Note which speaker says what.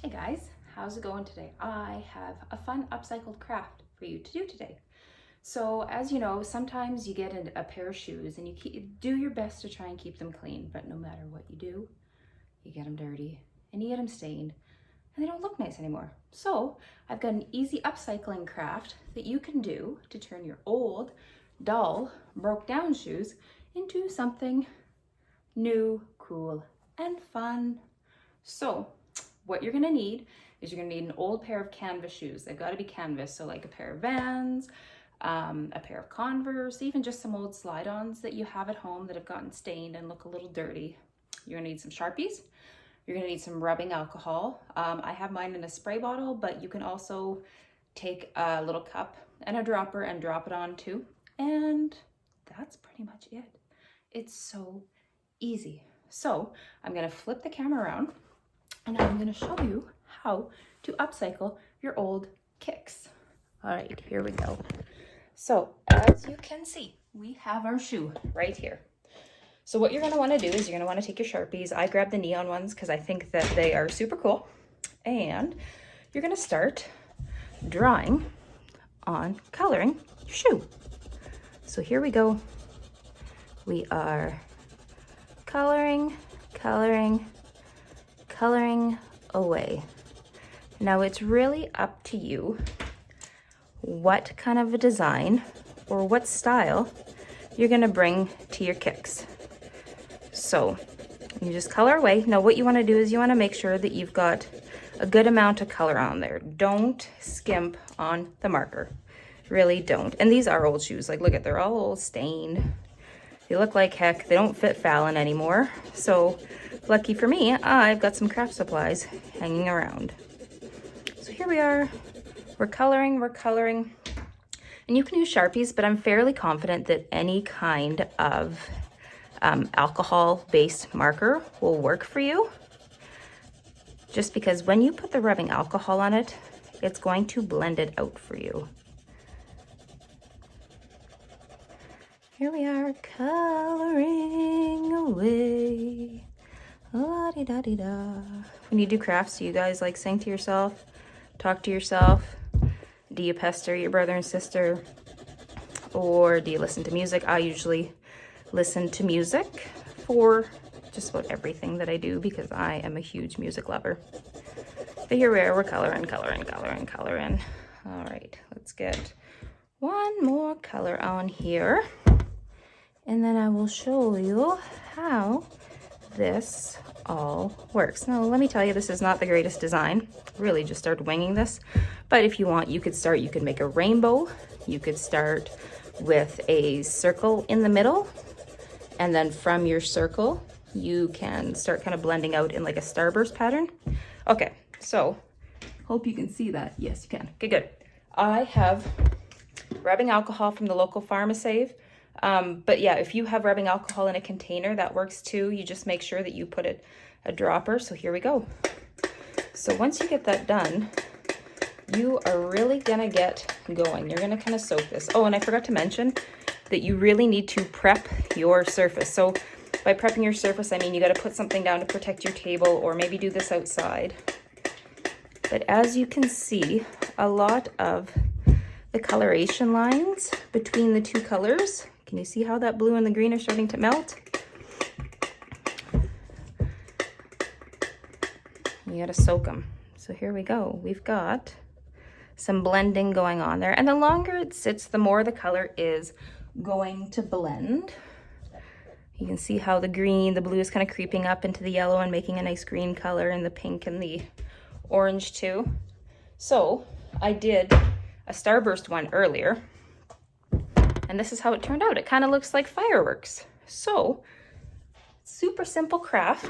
Speaker 1: Hey guys, how's it going today? I have a fun upcycled craft for you to do today. So as you know, sometimes you get a pair of shoes and you do your best to try and keep them clean, but no matter what you do, you get them dirty and you get them stained and they don't look nice anymore. So I've got an easy upcycling craft that you can do to turn your old, dull, broke down shoes into something new, cool, and fun. So what you're gonna need is you're gonna need an old pair of canvas shoes. They've gotta be canvas, so like a pair of Vans, a pair of Converse, even just some old slide-ons that you have at home that have gotten stained and look a little dirty. You're gonna need some Sharpies. You're gonna need some rubbing alcohol. I have mine in a spray bottle, but you can also take a little cup and a dropper and drop it on too. And that's pretty much it. It's so easy. So I'm gonna flip the camera around and I'm gonna show you how to upcycle your old kicks. All right, here we go. So as you can see, we have our shoe right here. So what you're gonna wanna do is you're gonna wanna take your Sharpies. I grabbed the neon ones because I think that they are super cool. And you're gonna start drawing on coloring your shoe. So here we go. We are coloring away. Now it's really up to you what kind of a design or what style you're gonna bring to your kicks. So you just color away. Now what you wanna do is you wanna make sure that you've got a good amount of color on there. Don't skimp on the marker. Really don't. And these are old shoes. Like, look at, they're all old, stained. They look like heck. They don't fit Fallon anymore. So lucky for me, I've got some craft supplies hanging around. So here we are. We're coloring. And you can use Sharpies, but I'm fairly confident that any kind of alcohol-based marker will work for you. Just because when you put the rubbing alcohol on it, it's going to blend it out for you. Here we are, coloring away. La-di-da-di-da. When you do crafts, do you guys like sing to yourself, talk to yourself? Do you pester your brother and sister? Or do you listen to music? I usually listen to music for just about everything that I do because I am a huge music lover. But here we are, we're coloring. All right, let's get one more color on here. And then I will show you how this all works. Now, let me tell you, this is not the greatest design. Really just started winging this. But if you want, you could make a rainbow. You could start with a circle in the middle. And then from your circle, you can start kind of blending out in like a starburst pattern. Okay, so hope you can see that. Yes, you can. Okay, good. I have rubbing alcohol from the local Pharmasave. But yeah, if you have rubbing alcohol in a container, that works too. You just make sure that you put a dropper. So here we go. So once you get that done, you are really gonna get going. You're gonna kind of soak this. Oh, and I forgot to mention that you really need to prep your surface. So by prepping your surface, I mean you gotta put something down to protect your table or maybe do this outside. But as you can see, a lot of the coloration lines between the two colors, can you see how that blue and the green are starting to melt? You gotta soak them. So here we go. We've got some blending going on there. And the longer it sits, the more the color is going to blend. You can see how the blue is kind of creeping up into the yellow and making a nice green color, and the pink and the orange too. So I did a starburst one earlier, and this is how it turned out. It kind of looks like fireworks. So super simple craft,